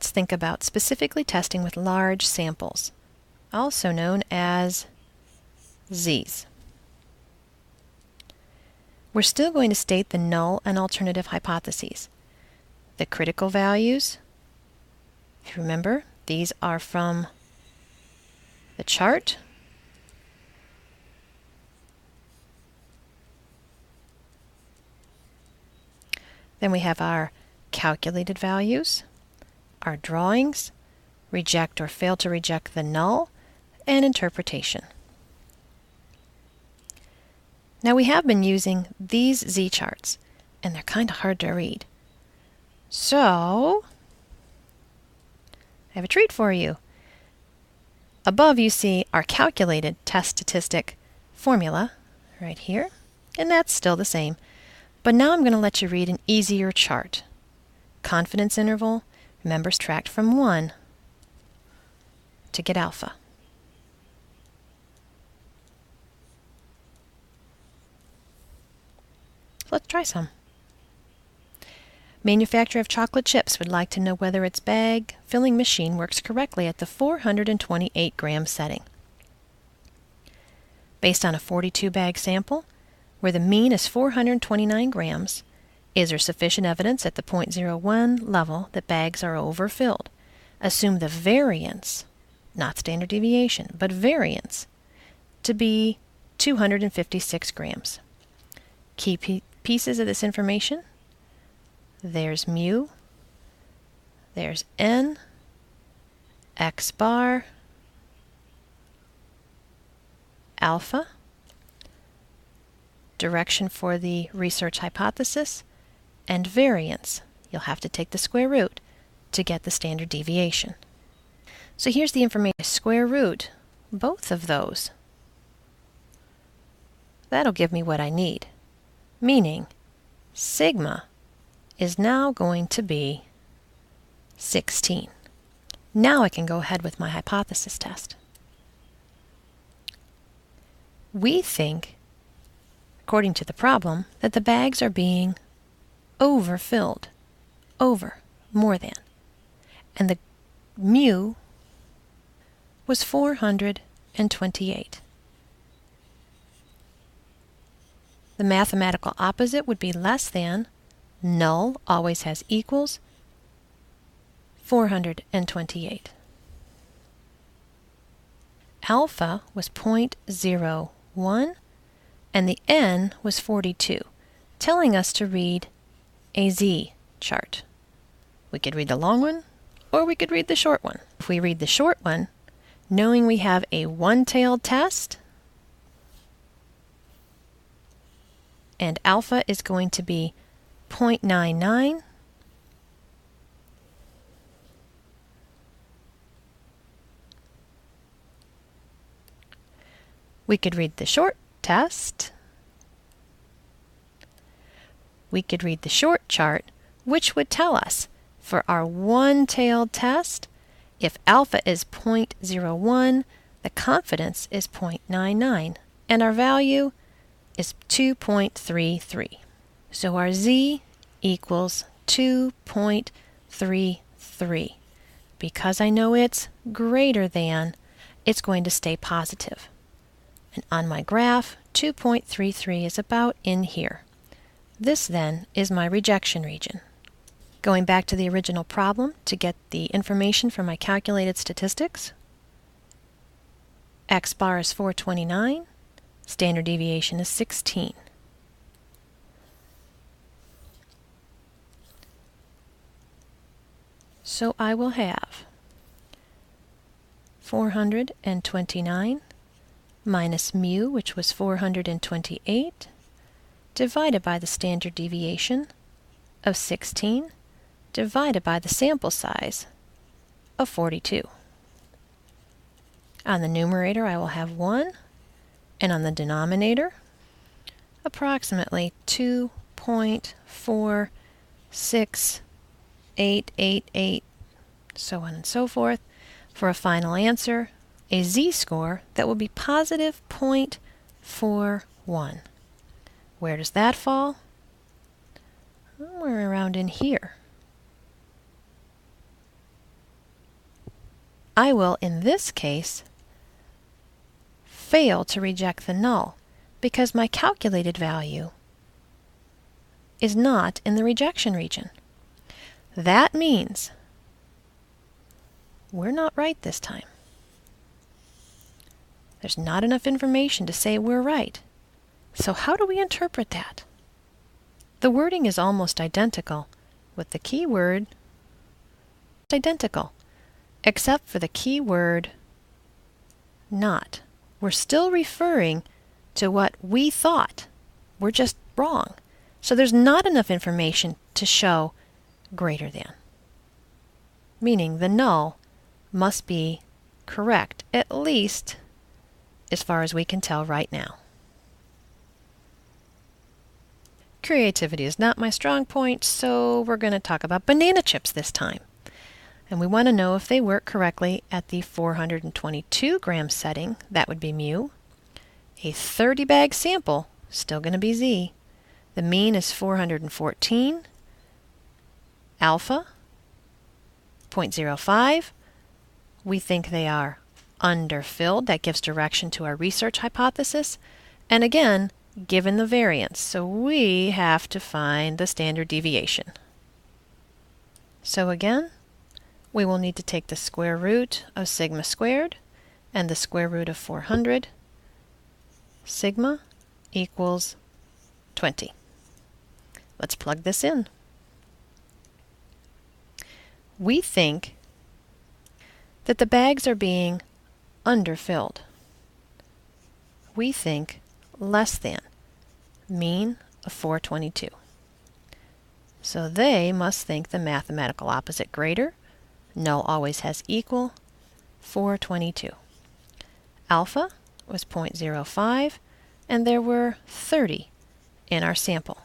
let's think about specifically testing with large samples, also known as Z's. We're still going to state the null and alternative hypotheses. The critical values, if you remember, these are from the chart. Then we have our calculated values, our drawings, reject or fail to reject the null, and interpretation. Now we have been using these z-charts, and they're kind of hard to read. So, I have a treat for you. Above you see our calculated test statistic formula right here, and that's still the same. But now I'm going to let you read an easier chart. Confidence interval, remember, subtract from 1 to get alpha. Let's try some. Manufacturer of chocolate chips would like to know whether its bag filling machine works correctly at the 428 gram setting. Based on a 42 bag sample, where the mean is 429 grams, is there sufficient evidence at the 0.01 level that bags are overfilled? Assume the variance, not standard deviation, but variance, to be 256 grams. Key pieces of this information: there's mu, there's n, x bar, alpha, direction for the research hypothesis, and variance. You'll have to take the square root to get the standard deviation. So here's the information. Square root both of those. That'll give me what I need, meaning sigma is now going to be 16. Now I can go ahead with my hypothesis test. We think, according to the problem, that the bags are being overfilled. Over, more than. And the mu was 428. The mathematical opposite would be less than. Null always has equals 428. Alpha was 0.01 and the n was 42, telling us to read a z chart. We could read the long one or we could read the short one. If we read the short one, knowing we have a one-tailed test, and alpha is going to be 0.99, we could read the short test, we could read the short chart, which would tell us for our one-tailed test, if alpha is 0.01, the confidence is 0.99, and our value is 2.33. So our z equals 2.33. Because I know it's greater than, it's going to stay positive. And on my graph, 2.33 is about in here. This then is my rejection region. Going back to the original problem to get the information for my calculated statistics, x bar is 429, standard deviation is 16. So I will have 429 minus mu, which was 428, divided by the standard deviation of 16, divided by the sample size of 42. On the numerator, I will have 1, and on the denominator, approximately 2.46888, so on and so forth, for a final answer, a z-score that will be positive 0.41. Where does that fall? Somewhere around in here. I will, in this case, fail to reject the null because my calculated value is not in the rejection region. That means we're not right this time. There's not enough information to say we're right. So how do we interpret that? The wording is almost identical, with the key word identical, except for the key word not. We're still referring to what we thought. We're just wrong. So there's not enough information to show greater than, meaning the null must be correct, at least as far as we can tell right now. Creativity is not my strong point, so we're going to talk about banana chips this time. And we want to know if they work correctly at the 422 gram setting, that would be mu. A 30 bag sample, still going to be Z. The mean is 414. Alpha, 0.05. We think they are underfilled. That gives direction to our research hypothesis. And again, given the variance, so we have to find the standard deviation. So again, we will need to take the square root of sigma squared and the square root of 400. Sigma equals 20. Let's plug this in. We think that the bags are being underfilled. We think less than mean of 422. So they must think the mathematical opposite greater. Null always has equal, 422. Alpha was 0.05, and there were 30 in our sample.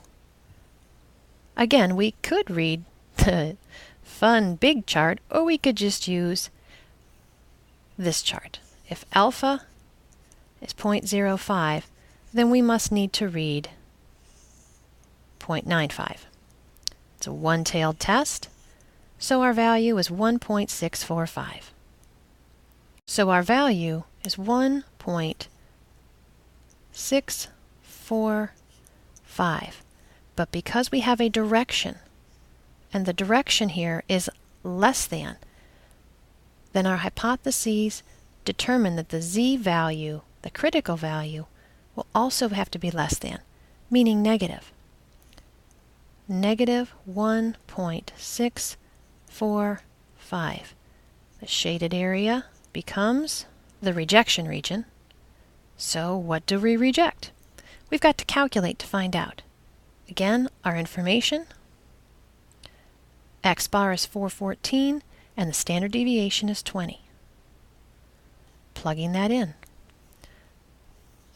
Again, we could read the fun big chart, or we could just use this chart. If alpha is 0.05, then we must need to read 0.95. It's a one-tailed test, so our value is 1.645. So our value is 1.645. But because we have a direction, and the direction here is less than, then our hypotheses determine that the Z value, the critical value, will also have to be less than, meaning negative. Negative 1.645. The shaded area becomes the rejection region. So what do we reject? We've got to calculate to find out. Again, our information, x bar is 414, and the standard deviation is 20. Plugging that in.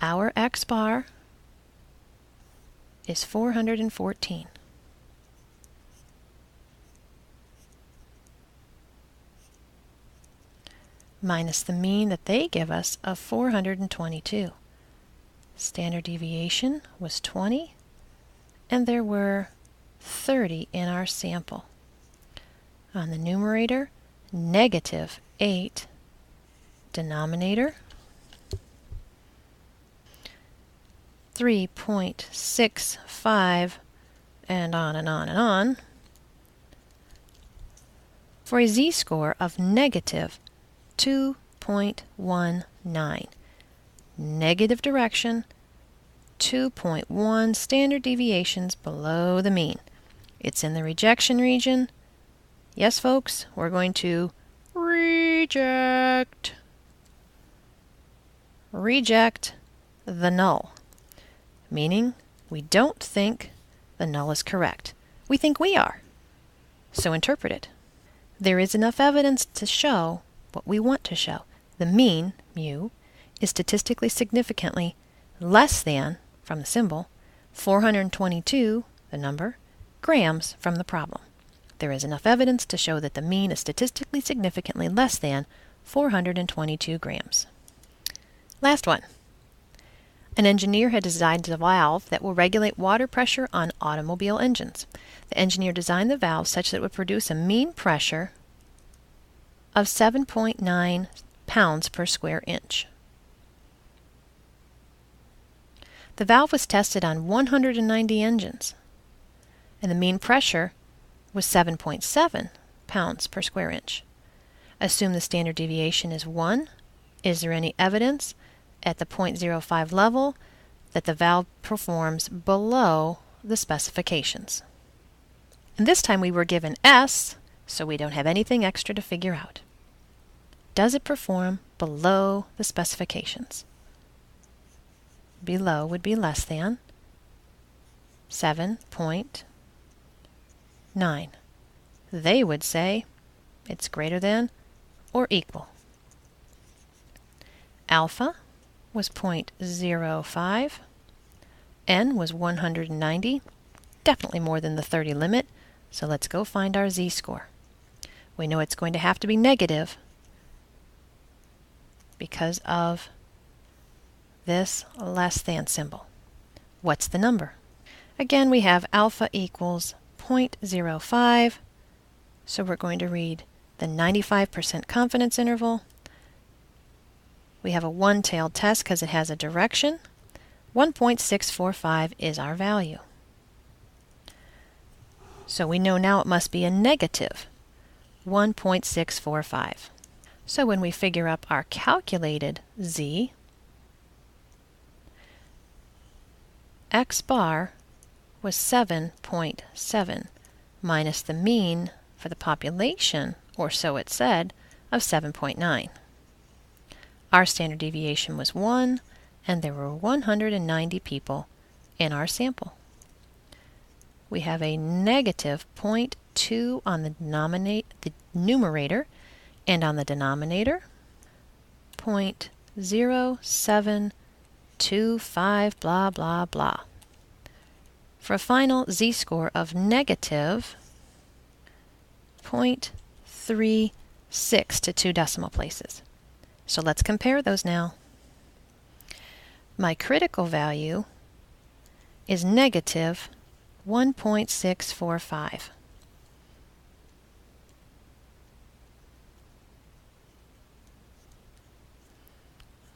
Our x bar is 414. Minus the mean that they give us of 422. Standard deviation was 20, and there were 30 in our sample. On the numerator, negative 8. Denominator, 3.65, and on and on and on, for a z-score of negative 2.19. Negative direction, 2.1 standard deviations below the mean. It's in the rejection region. Yes, folks, we're going to reject the null, meaning we don't think the null is correct. We think we are. So interpret it. There is enough evidence to show what we want to show. The mean, mu, is statistically significantly less than, from the symbol, 422, the number, grams from the problem. There is enough evidence to show that the mean is statistically significantly less than 422 grams. Last one. An engineer had designed a valve that will regulate water pressure on automobile engines. The engineer designed the valve such that it would produce a mean pressure of 7.9 pounds per square inch. The valve was tested on 190 engines, and the mean pressure was 7.7 pounds per square inch. Assume the standard deviation is 1. Is there any evidence at the 0.05 level that the valve performs below the specifications? And this time we were given S, so we don't have anything extra to figure out. Does it perform below the specifications? Below would be less than 7.9. They would say it's greater than or equal. Alpha was 0.05. N was 190. Definitely more than the 30 limit. So let's go find our z-score. We know it's going to have to be negative because of this less than symbol. What's the number? Again, we have alpha equals 0.05. So we're going to read the 95% confidence interval. We have a one-tailed test because it has a direction. 1.645 is our value. So we know now it must be a negative 1.645. So when we figure up our calculated z, x bar was 7.7 minus the mean for the population, or so it said, of 7.9. Our standard deviation was 1, and there were 190 people in our sample. We have a negative 0.2 on the numerator, and on the denominator, 0.0725 blah blah blah, for a final z-score of negative 0.36 to 2 decimal places. So let's compare those now. My critical value is negative 1.645.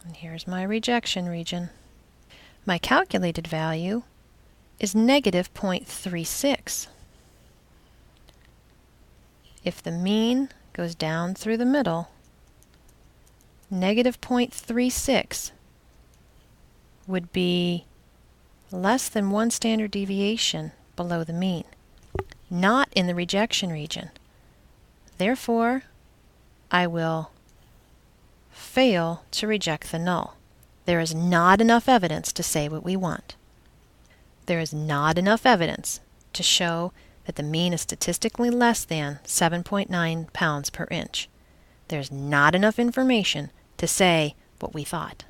And here's my rejection region. My calculated value is negative 0.36. If the mean goes down through the middle, negative 0.36 would be less than 1 standard deviation below the mean, not in the rejection region. Therefore, I will fail to reject the null. There is not enough evidence to say what we want. There is not enough evidence to show that the mean is statistically less than 7.9 pounds per inch. There's not enough information to say what we thought.